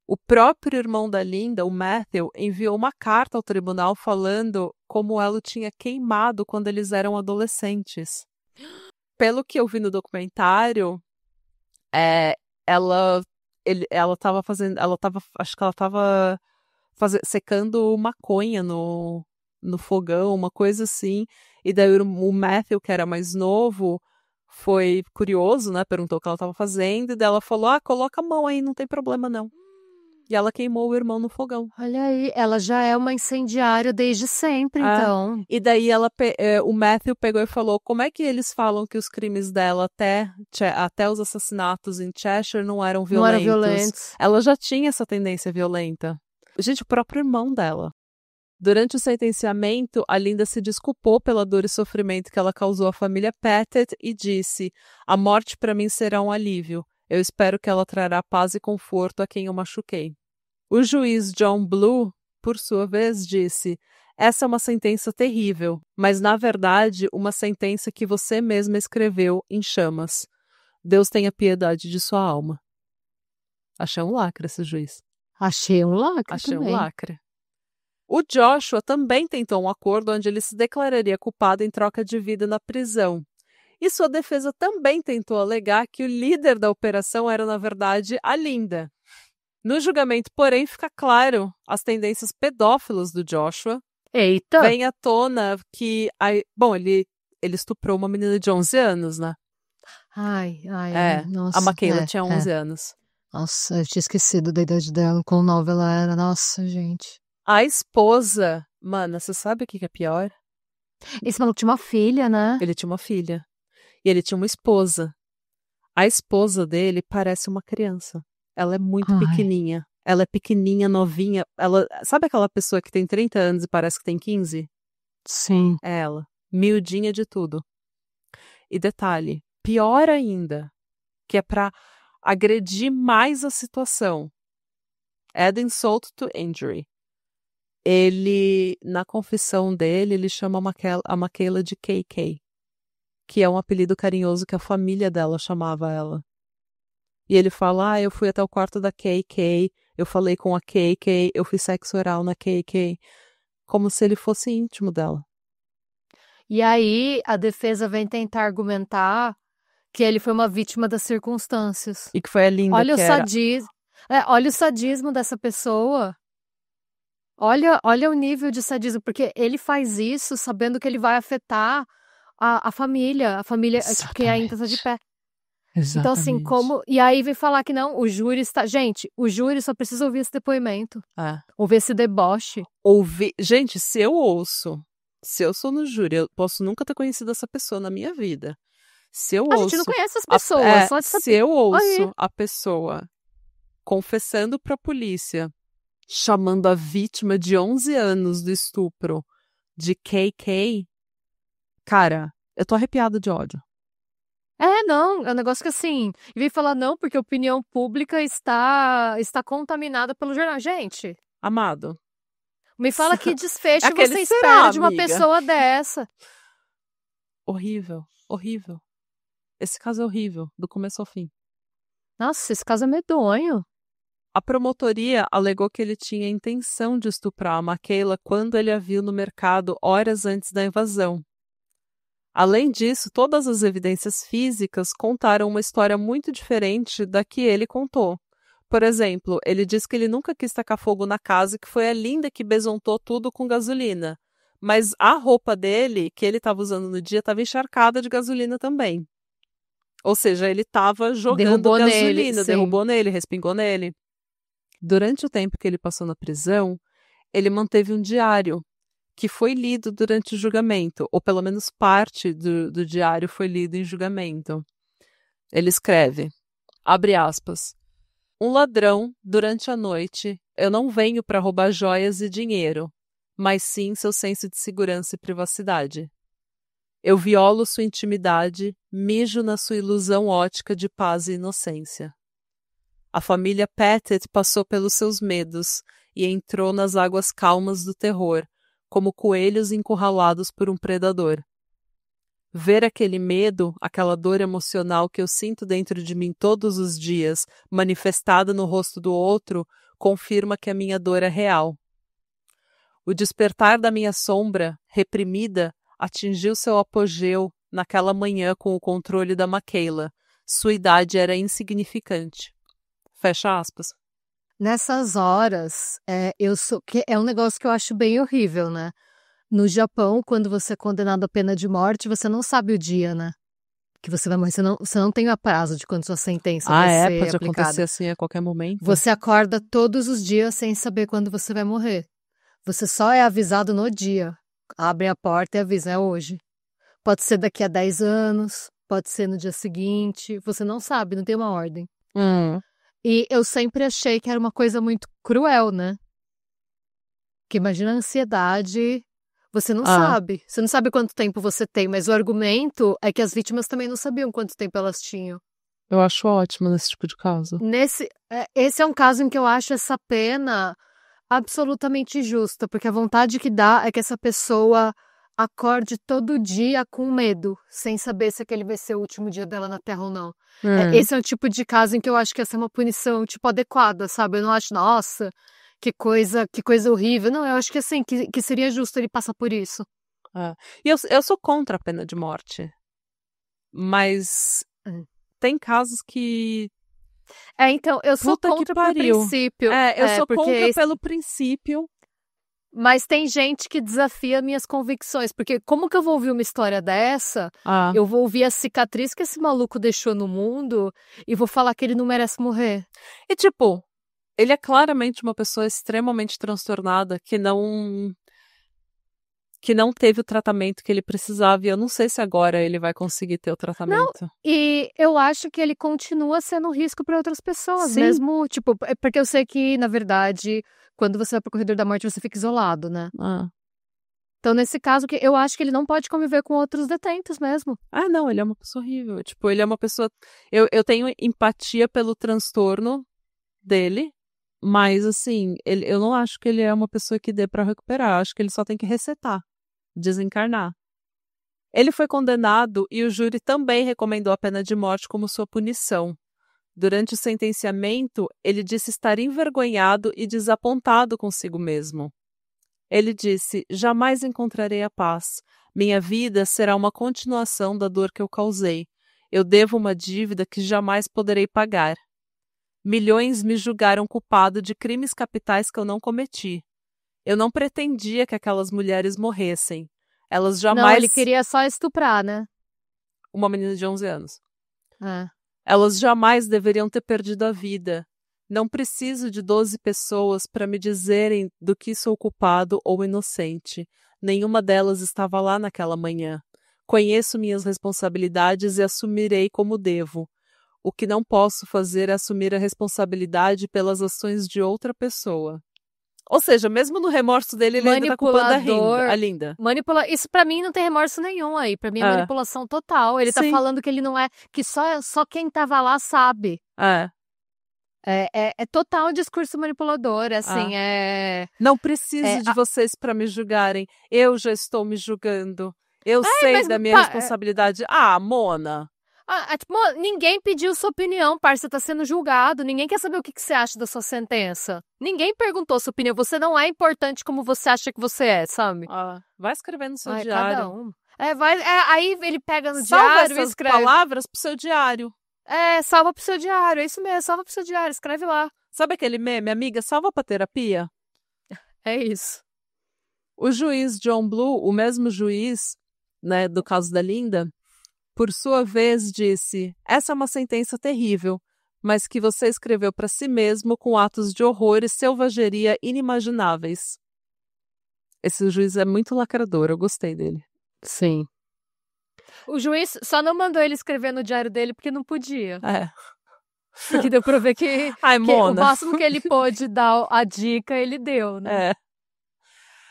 O próprio irmão da Linda, o Matthew, enviou uma carta ao tribunal falando como ela o tinha queimado quando eles eram adolescentes. Pelo que eu vi no documentário, acho que ela estava secando maconha no fogão, uma coisa assim. E daí o Matthew, que era mais novo, foi curioso, né? Perguntou o que ela estava fazendo. E daí ela falou, coloca a mão aí, não tem problema não. E ela queimou o irmão no fogão. Olha aí, ela já é uma incendiária desde sempre, então. E daí o Matthew pegou e falou, como é que eles falam que os crimes dela até os assassinatos em Cheshire não eram violentos? Não eram violentos. Ela já tinha essa tendência violenta. Gente, o próprio irmão dela. Durante o sentenciamento, a Linda se desculpou pela dor e sofrimento que ela causou à família Pettit e disse, a morte para mim será um alívio. Eu espero que ela trará paz e conforto a quem eu machuquei. O juiz John Blue, por sua vez, disse, essa é uma sentença terrível, mas na verdade uma sentença que você mesma escreveu em chamas. Deus tenha piedade de sua alma. Achei um lacre esse juiz. Achei um lacre Achei também. um lacre. O Joshua também tentou um acordo onde ele se declararia culpado em troca de vida na prisão. E sua defesa também tentou alegar que o líder da operação era, na verdade, a Linda. No julgamento, porém, fica claro as tendências pedófilas do Joshua. Eita! Vem à tona que... ele estuprou uma menina de 11 anos, né? Nossa. A Michaela tinha 11 anos. Nossa, eu tinha esquecido da idade dela. Com 9 ela era... Nossa, gente. A esposa, mano, você sabe o que é pior? Esse maluco tinha uma filha, né? Ele tinha uma filha. E ele tinha uma esposa. A esposa dele parece uma criança. Ela é muito pequenininha. Ela é pequenininha, novinha. Sabe aquela pessoa que tem 30 anos e parece que tem 15? Sim. É ela. Miudinha de tudo. E detalhe, pior ainda, que é pra agredir mais a situação. Add insult to injury. Ele, na confissão dele, ele chama a Michaela de KK, que é um apelido carinhoso que a família dela chamava ela. E ele fala, eu fui até o quarto da KK, eu falei com a KK, eu fiz sexo oral na KK, como se ele fosse íntimo dela. E aí a defesa vem tentar argumentar que ele foi uma vítima das circunstâncias. E que foi a linda olha que o era. sadismo. Olha o sadismo dessa pessoa. Olha o nível de sadismo, porque ele faz isso sabendo que ele vai afetar a família que ainda está de pé. Exatamente. Então, assim, E aí vem falar que não, o júri está... Gente, o júri só precisa ouvir esse depoimento. Ouvir esse deboche. Gente, se eu sou no júri, eu posso nunca ter conhecido essa pessoa na minha vida. Se eu A gente não conhece as pessoas. Se eu ouço a pessoa confessando pra polícia, chamando a vítima de 11 anos do estupro de KK, cara, eu tô arrepiada de ódio. Não, é um negócio que assim, e vem falar não, porque a opinião pública está contaminada pelo jornal. Gente, amado, me fala que desfecho Aquele você será, espera de uma amiga? pessoa dessa. Horrível, horrível. Esse caso é horrível, do começo ao fim. Nossa, esse caso é medonho. A promotoria alegou que ele tinha a intenção de estuprar a Michaela quando ele a viu no mercado horas antes da invasão. Além disso, todas as evidências físicas contaram uma história muito diferente da que ele contou. Por exemplo, ele disse que ele nunca quis tacar fogo na casa e que foi a Linda que besuntou tudo com gasolina. Mas a roupa dele, que ele estava usando no dia, estava encharcada de gasolina também. Ou seja, ele estava jogando gasolina, derrubou nele, respingou nele. Durante o tempo que ele passou na prisão, ele manteve um diário que foi lido durante o julgamento, ou pelo menos parte do diário foi lido em julgamento. Ele escreve, abre aspas, um ladrão, durante a noite, eu não venho para roubar joias e dinheiro, mas sim seu senso de segurança e privacidade. Eu violo sua intimidade, mijo na sua ilusão ótica de paz e inocência. A família Pettit passou pelos seus medos e entrou nas águas calmas do terror, como coelhos encurralados por um predador. Ver aquele medo, aquela dor emocional que eu sinto dentro de mim todos os dias, manifestada no rosto do outro, confirma que a minha dor é real. O despertar da minha sombra, reprimida, atingiu seu apogeu naquela manhã com o controle da Michaela. Sua idade era insignificante. Fecha aspas. Nessas horas, é um negócio que eu acho bem horrível, né? No Japão, quando você é condenado à pena de morte, você não sabe o dia, né? Que você vai morrer. Você não tem a prazo de quando sua sentença vai ser Pode aplicada. acontecer assim a qualquer momento? Você acorda todos os dias sem saber quando você vai morrer. Você só é avisado no dia. Abre a porta e avisa, é hoje. Pode ser daqui a 10 anos, pode ser no dia seguinte. Você não sabe, não tem uma ordem. E eu sempre achei que era uma coisa muito cruel, né? Porque imagina a ansiedade, você não sabe. Você não sabe quanto tempo você tem, mas o argumento é que as vítimas também não sabiam quanto tempo elas tinham. Eu acho ótimo nesse tipo de caso. Esse é um caso em que eu acho essa pena absolutamente justa, porque a vontade que dá é que essa pessoa acorde todo dia com medo, sem saber se aquele vai ser o último dia dela na Terra ou não. Esse é o tipo de caso em que eu acho que essa é uma punição, tipo, adequada, sabe? Eu não acho, nossa, que coisa horrível. Não, eu acho que assim, que seria justo ele passar por isso. E eu sou contra a pena de morte. Mas tem casos que... Então, eu sou contra por princípio. Eu sou contra pelo princípio. Mas tem gente que desafia minhas convicções, porque como que eu vou ouvir uma história dessa, eu vou ouvir a cicatriz que esse maluco deixou no mundo e vou falar que ele não merece morrer. E tipo, Ele é claramente uma pessoa extremamente transtornada que não teve o tratamento que ele precisava. E eu não sei se agora ele vai conseguir ter o tratamento. Não, e eu acho que ele continua sendo um risco para outras pessoas, Sim. mesmo, tipo, porque eu sei que, na verdade, quando você vai pro corredor da morte, você fica isolado, né? Ah. Então, nesse caso, eu acho que ele não pode conviver com outros detentos mesmo. Ah, não, ele é uma pessoa horrível. Tipo, ele é uma pessoa... Eu tenho empatia pelo transtorno dele, mas, assim, eu não acho que ele é uma pessoa que dê pra recuperar. Eu acho que ele só tem que resetar, desencarnar. Ele foi condenado e o júri também recomendou a pena de morte como sua punição. Durante o sentenciamento, ele disse estar envergonhado e desapontado consigo mesmo. Ele disse: jamais encontrarei a paz. Minha vida será uma continuação da dor que eu causei. Eu devo uma dívida que jamais poderei pagar. Milhões me julgaram culpado de crimes capitais que eu não cometi. Eu não pretendia que aquelas mulheres morressem. Elas jamais... Não, ele queria só estuprar, né? Uma menina de 11 anos. É. Elas jamais deveriam ter perdido a vida. Não preciso de 12 pessoas para me dizerem do que sou culpado ou inocente. Nenhuma delas estava lá naquela manhã. Conheço minhas responsabilidades e assumirei como devo. O que não posso fazer é assumir a responsabilidade pelas ações de outra pessoa. Ou seja, mesmo no remorso dele, ele ainda tá culpando a Linda. Isso pra mim não tem remorso nenhum aí. Pra mim é manipulação total. Ele tá falando que ele não é... Que só quem tava lá sabe. É total discurso manipulador, assim, Não preciso de vocês pra me julgarem. Eu já estou me julgando. Eu sei da minha responsabilidade. Mona... tipo, ninguém pediu sua opinião, parça, você tá sendo julgado, ninguém quer saber o que você acha da sua sentença. Ninguém perguntou sua opinião, você não é importante como você acha que você é, sabe? Vai escrever no seu diário. Cada um. Aí ele pega no salva diário essas e escreve. Palavras pro seu diário. Salva pro seu diário, é isso mesmo, salva pro seu diário, escreve lá. Sabe aquele meme, amiga, salva pra terapia? É isso. O juiz John Blue, o mesmo juiz, né, do caso da Linda, por sua vez, disse: essa é uma sentença terrível, mas que você escreveu para si mesmo com atos de horror e selvageria inimagináveis. Esse juiz é muito lacrador, eu gostei dele. Sim. O juiz só não mandou ele escrever no diário dele porque não podia. Porque deu pra ver que o máximo que ele pôde dar a dica, ele deu, né?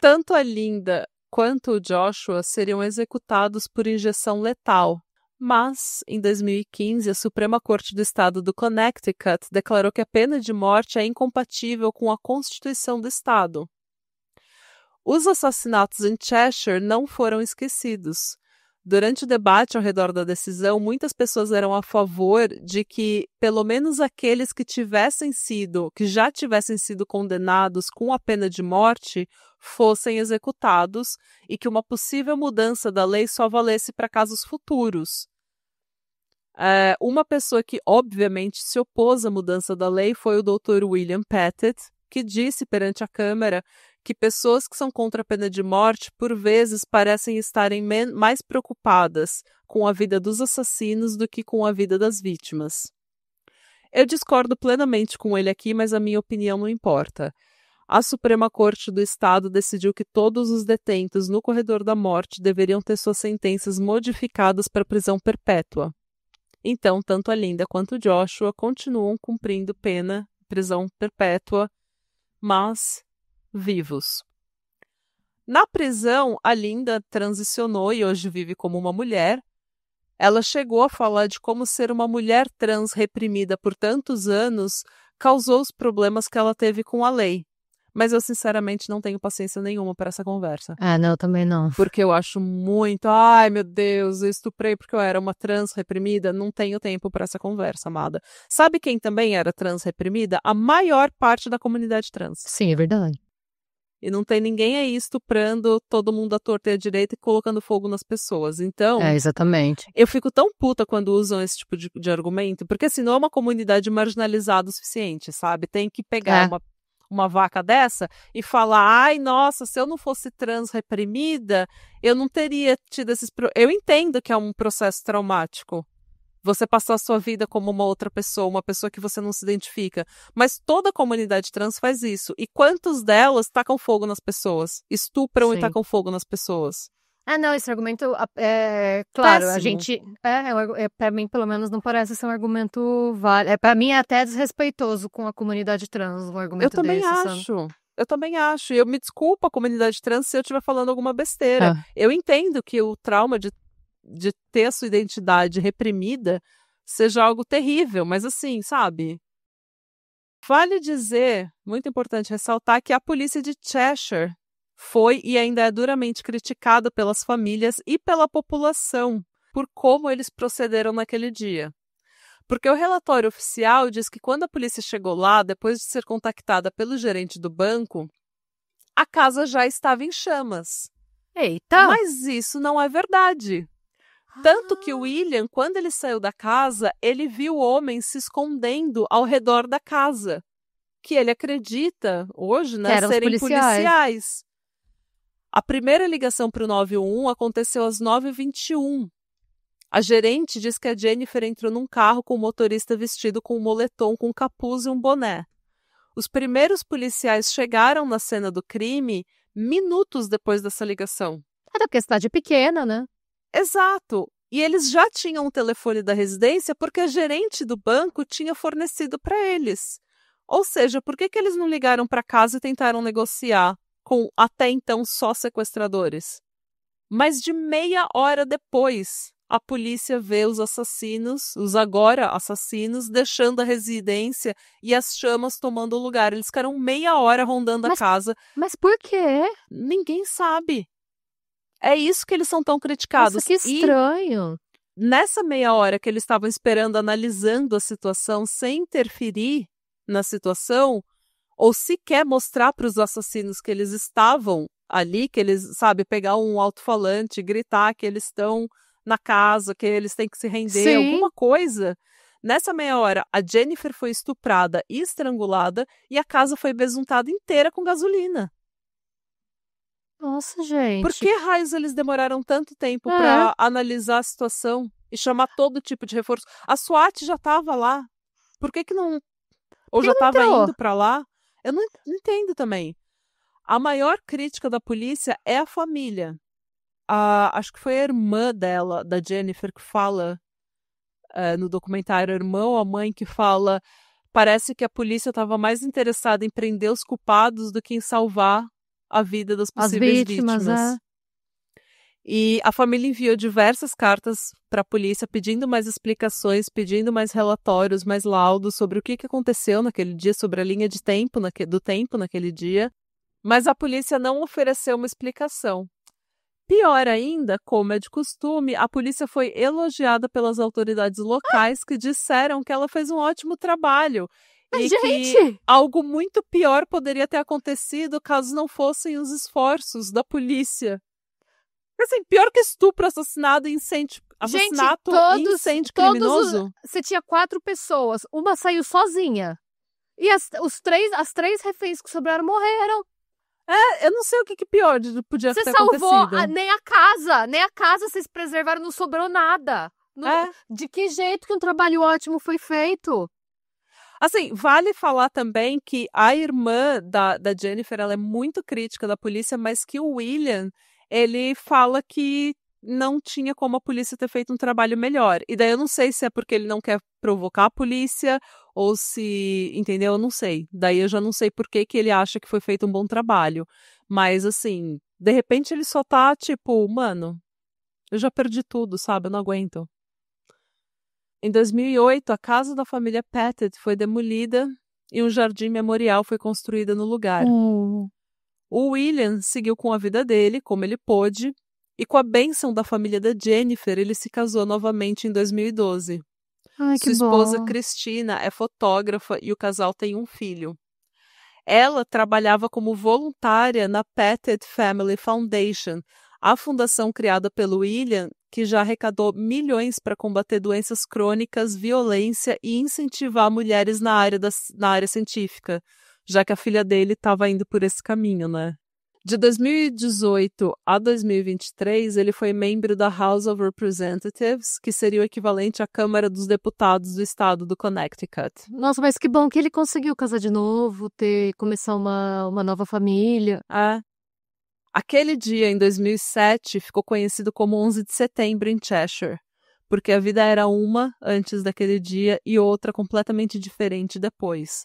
Tanto a Linda quanto o Joshua seriam executados por injeção letal. Mas, em 2015, a Suprema Corte do Estado do Connecticut declarou que a pena de morte é incompatível com a Constituição do Estado. Os assassinatos em Cheshire não foram esquecidos. Durante o debate ao redor da decisão, muitas pessoas eram a favor de que, pelo menos aqueles que já tivessem sido condenados com a pena de morte, fossem executados e que uma possível mudança da lei só valesse para casos futuros. Uma pessoa que, obviamente, se opôs à mudança da lei foi o Dr. William Pettit, que disse perante a Câmara que pessoas que são contra a pena de morte, por vezes, parecem estarem mais preocupadas com a vida dos assassinos do que com a vida das vítimas. Eu discordo plenamente com ele aqui, mas a minha opinião não importa. A Suprema Corte do Estado decidiu que todos os detentos no corredor da morte deveriam ter suas sentenças modificadas para prisão perpétua. Então, tanto a Linda quanto o Joshua continuam cumprindo pena, prisão perpétua, mas vivos. Na prisão, a Linda transicionou e hoje vive como uma mulher. Ela chegou a falar de como ser uma mulher trans reprimida por tantos anos causou os problemas que ela teve com a lei. Mas eu, sinceramente, não tenho paciência nenhuma para essa conversa. Não, também não. Porque eu acho muito... Ai, meu Deus, eu estuprei porque eu era uma trans reprimida. Não tenho tempo para essa conversa, amada. Sabe quem também era trans reprimida? A maior parte da comunidade trans. Sim, é verdade. E não tem ninguém aí estuprando todo mundo à torta e à direita e colocando fogo nas pessoas. Então... exatamente. Eu fico tão puta quando usam esse tipo de argumento, porque assim, não é uma comunidade marginalizada o suficiente, sabe? Tem que pegar uma vaca dessa e falar: ai, nossa, se eu não fosse trans reprimida, eu não teria tido esses... Eu entendo que é um processo traumático, Você passar a sua vida como uma outra pessoa, uma pessoa que você não se identifica. Mas toda a comunidade trans faz isso. E quantos delas tacam fogo nas pessoas? Estupram e tacam fogo nas pessoas? Não, esse argumento claro, Péssimo. a gente, pra mim pelo menos não parece ser um argumento válido, pra mim é até desrespeitoso com a comunidade trans, um argumento desse, sabe? Eu também acho, e eu me desculpo a comunidade trans se eu estiver falando alguma besteira. Eu entendo que o trauma de ter a sua identidade reprimida seja algo terrível, mas assim, sabe? Vale dizer, muito importante ressaltar, que a polícia de Cheshire foi e ainda é duramente criticada pelas famílias e pela população por como eles procederam naquele dia. Porque o relatório oficial diz que quando a polícia chegou lá, depois de ser contactada pelo gerente do banco, a casa já estava em chamas. Eita! Mas isso não é verdade. Tanto que o William, quando ele saiu da casa, ele viu homens se escondendo ao redor da casa, que ele acredita, hoje, né, serem policiais. A primeira ligação para o 911 aconteceu às 9h21. A gerente diz que a Jennifer entrou num carro com o motorista vestido com um moletom com capuz e um boné. Os primeiros policiais chegaram na cena do crime minutos depois dessa ligação. Até porque a cidade é pequena, né? Exato. E eles já tinham o telefone da residência porque a gerente do banco tinha fornecido para eles. Ou seja, por que eles não ligaram para casa e tentaram negociar com até então só sequestradores? Mas de meia hora depois, a polícia vê os assassinos, os agora assassinos, deixando a residência e as chamas tomando o lugar. Eles ficaram meia hora rondando a casa. Mas por quê? Ninguém sabe. É isso que eles são tão criticados. Nossa, que estranho. E nessa meia hora que eles estavam esperando, analisando a situação sem interferir na situação, ou sequer mostrar para os assassinos que eles estavam ali, que eles, sabe, pegar um alto-falante, gritar que eles estão na casa, que eles têm que se render, alguma coisa. Nessa meia hora, a Jennifer foi estuprada e estrangulada e a casa foi besuntada inteira com gasolina. Nossa, gente. Por que raios eles demoraram tanto tempo para analisar a situação e chamar todo tipo de reforço? A SWAT já estava lá. Por que não... Ou já estava indo para lá? Eu não entendo também. A maior crítica da polícia é a família. Acho que foi a irmã dela, da Jennifer, que fala no documentário, a irmã ou a mãe que fala, parece que a polícia estava mais interessada em prender os culpados do que em salvar a vida das possíveis vítimas. E a família enviou diversas cartas para a polícia pedindo mais explicações, pedindo mais relatórios, mais laudos sobre o que aconteceu naquele dia, sobre a linha de tempo do tempo naquele dia. Mas a polícia não ofereceu uma explicação. Pior ainda, como é de costume, a polícia foi elogiada pelas autoridades locais que disseram que ela fez um ótimo trabalho. E que algo muito pior poderia ter acontecido caso não fossem os esforços da polícia. Assim, pior que estupro, assassinato e incêndio. Assassinato e incêndio criminoso. Você tinha 4 pessoas, uma saiu sozinha. E as 3 reféns que sobraram morreram. Eu não sei o que pior podia ter acontecido. Você salvou nem a casa vocês preservaram, não sobrou nada. De que jeito que um trabalho ótimo foi feito? Assim, vale falar também que a irmã da Jennifer, ela é muito crítica da polícia, mas que o William, ele fala que não tinha como a polícia ter feito um trabalho melhor. E daí eu não sei se é porque ele não quer provocar a polícia ou se, entendeu? Eu não sei. Daí eu já não sei por que ele acha que foi feito um bom trabalho. Mas assim, de repente ele só tá tipo, mano, eu já perdi tudo, sabe? Eu não aguento. Em 2008, a casa da família Pettit foi demolida e um jardim memorial foi construído no lugar. O William seguiu com a vida dele, como ele pôde, e com a bênção da família da Jennifer, ele se casou novamente em 2012. Sua esposa, Cristina, é fotógrafa e o casal tem um filho. Ela trabalhava como voluntária na Pettit Family Foundation, a fundação criada pelo William, que já arrecadou milhões para combater doenças crônicas, violência e incentivar mulheres na área científica, já que a filha dele estava indo por esse caminho, né? De 2018 a 2023, ele foi membro da House of Representatives, que seria o equivalente à Câmara dos Deputados do estado do Connecticut. Nossa, mas que bom que ele conseguiu casar de novo, começar uma nova família. Aquele dia, em 2007, ficou conhecido como 11 de setembro em Cheshire, porque a vida era uma antes daquele dia e outra completamente diferente depois.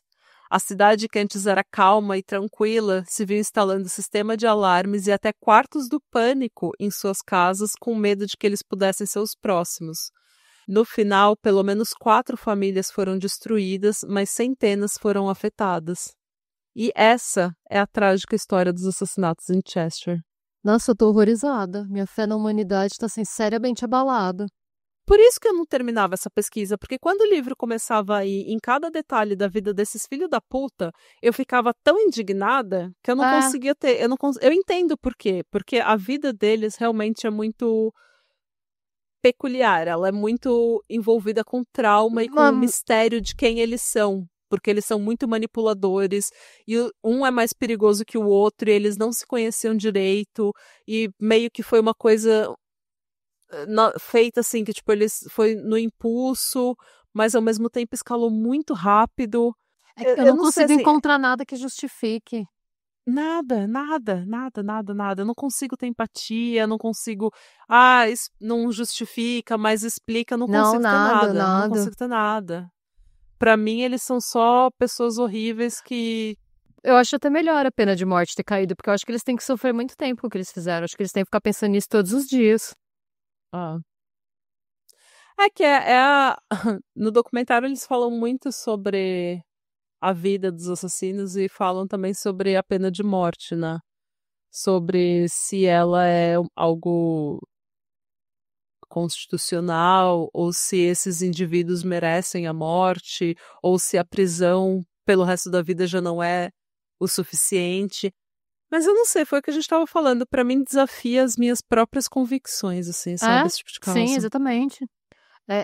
A cidade, que antes era calma e tranquila, se viu instalando sistema de alarmes e até quartos do pânico em suas casas, com medo de que eles pudessem ser os próximos. No final, pelo menos 4 famílias foram destruídas, mas centenas foram afetadas. E essa é a trágica história dos assassinatos em Chester. Nossa, eu tô horrorizada. Minha fé na humanidade tá, assim, seriamente abalada. Por isso que eu não terminava essa pesquisa, porque quando o livro começava a ir em cada detalhe da vida desses filhos da puta, eu ficava tão indignada que eu não conseguia ter. Eu entendo por quê. Porque a vida deles realmente é muito peculiar. Ela é muito envolvida com trauma e com o mistério de quem eles são. Porque eles são muito manipuladores, e um é mais perigoso que o outro, e eles não se conheciam direito, e meio que foi uma coisa feita assim, que tipo, eles foi no impulso, mas ao mesmo tempo escalou muito rápido. É que eu não consigo encontrar nada que justifique. Nada. Eu não consigo ter empatia, não consigo. Não justifica, mas explica, não consigo ter nada. Não consigo ter nada. Pra mim, eles são só pessoas horríveis que... Eu acho até melhor a pena de morte ter caído, porque eu acho que eles têm que sofrer muito tempo com o que eles fizeram. Acho que eles têm que ficar pensando nisso todos os dias. No documentário eles falam muito sobre a vida dos assassinos e falam também sobre a pena de morte, né? Sobre se ela é algo constitucional ou se esses indivíduos merecem a morte ou se a prisão pelo resto da vida já não é o suficiente. Mas eu não sei, foi o que a gente estava falando. Pra mim, desafia as minhas próprias convicções, assim, sabe? Esse tipo de causa. Sim, exatamente.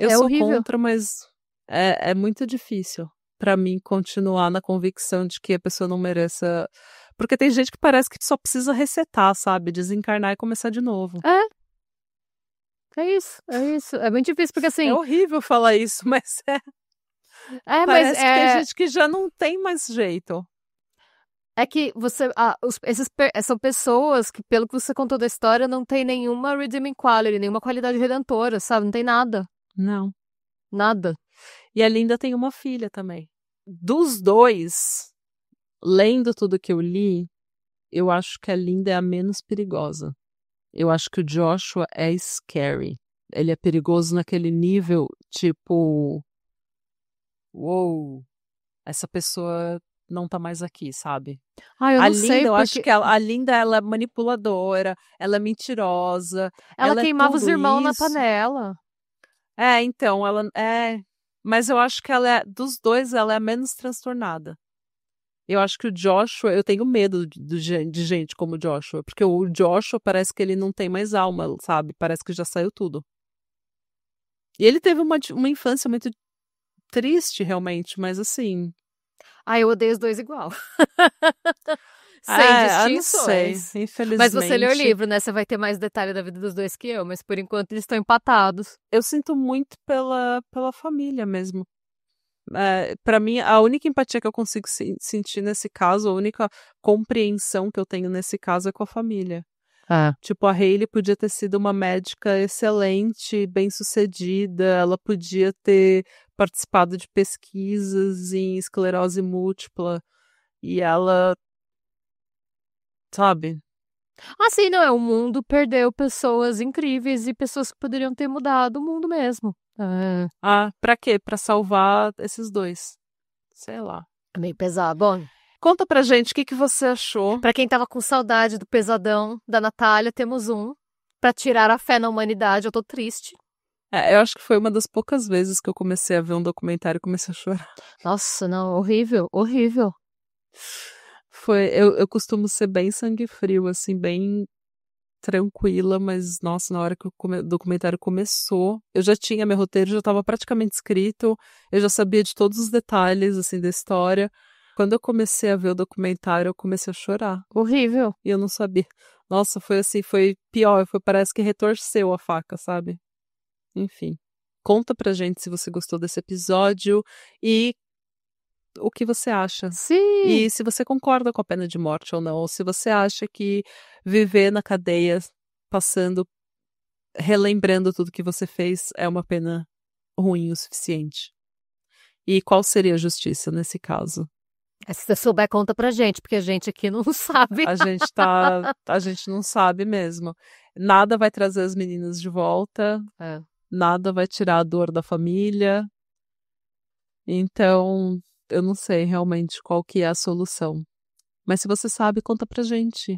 Eu sou horrível. contra, mas é muito difícil pra mim continuar na convicção de que a pessoa não mereça. Porque tem gente que parece que só precisa resetar, sabe? Desencarnar e começar de novo. É isso. É muito difícil, porque assim... É horrível falar isso, mas parece que tem gente que já não tem mais jeito. É que são pessoas que, pelo que você contou da história, não tem nenhuma redeeming quality, nenhuma qualidade redentora, sabe? Não tem nada. Não. Nada. E a Linda tem uma filha também. Dos dois, lendo tudo que eu li, eu acho que a Linda é a menos perigosa. Eu acho que o Joshua é scary. Ele é perigoso naquele nível, tipo... Uou, essa pessoa não tá mais aqui, sabe? Eu não sei, eu acho que a Linda, ela é manipuladora, ela é mentirosa. Ela queimava é os irmãos na panela. Então, ela é... Mas eu acho que dos dois, ela é a menos transtornada. Eu acho que o Joshua, eu tenho medo de gente como o Joshua, porque o Joshua parece que ele não tem mais alma, sabe? Parece que já saiu tudo. E ele teve uma infância muito triste, realmente, mas assim... eu odeio os dois igual. Sem distinções. Não sei, infelizmente. Mas você lê o livro, né? Você vai ter mais detalhe da vida dos dois que eu, mas por enquanto eles estão empatados. Eu sinto muito pela família mesmo. Pra mim, a única empatia que eu consigo sentir nesse caso, a única compreensão que eu tenho nesse caso é com a família. Tipo, a Hayley podia ter sido uma médica excelente, bem-sucedida, ela podia ter participado de pesquisas em esclerose múltipla, e ela, sabe? Sim, não é. O mundo perdeu pessoas incríveis e pessoas que poderiam ter mudado o mundo mesmo. Pra quê? Pra salvar esses dois. Sei lá. É meio pesado. Bom, conta pra gente o que você achou. Pra quem tava com saudade do pesadão da Natália, temos um. Pra tirar a fé na humanidade, eu tô triste. Eu acho que foi uma das poucas vezes que eu comecei a ver um documentário e comecei a chorar. Nossa, não, horrível, horrível. Eu costumo ser bem sangue frio, assim, bem tranquila, mas, nossa, na hora que o documentário começou, eu já tinha meu roteiro, já estava praticamente escrito, eu já sabia de todos os detalhes, assim, da história, Quando eu comecei a ver o documentário, eu comecei a chorar. Horrível. E eu não sabia. Nossa, foi assim, foi pior. Parece que retorceu a faca, sabe? Enfim. Conta pra gente se você gostou desse episódio e o que você acha. Sim. E se você concorda com a pena de morte ou não. Ou se você acha que viver na cadeia, relembrando tudo que você fez, é uma pena ruim o suficiente. E qual seria a justiça nesse caso? Se você souber, conta pra gente, porque a gente aqui não sabe. A gente não sabe mesmo. Nada vai trazer as meninas de volta. Nada vai tirar a dor da família. Então, eu não sei realmente qual que é a solução. Mas se você sabe, conta pra gente.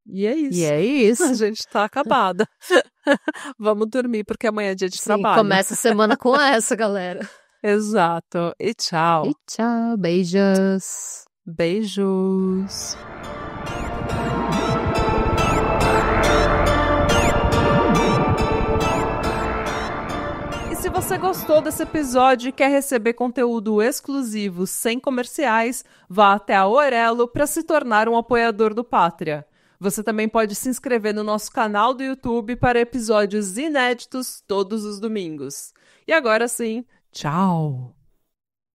E é isso. A gente tá acabada. Vamos dormir, porque amanhã é dia de trabalho. Começa a semana com essa, galera. Exato. E tchau. E tchau. Beijos. Beijos. E se você gostou desse episódio e quer receber conteúdo exclusivo sem comerciais, vá até a Orelo para se tornar um apoiador do Pátria. Você também pode se inscrever no nosso canal do YouTube para episódios inéditos todos os domingos. E agora sim, tchau!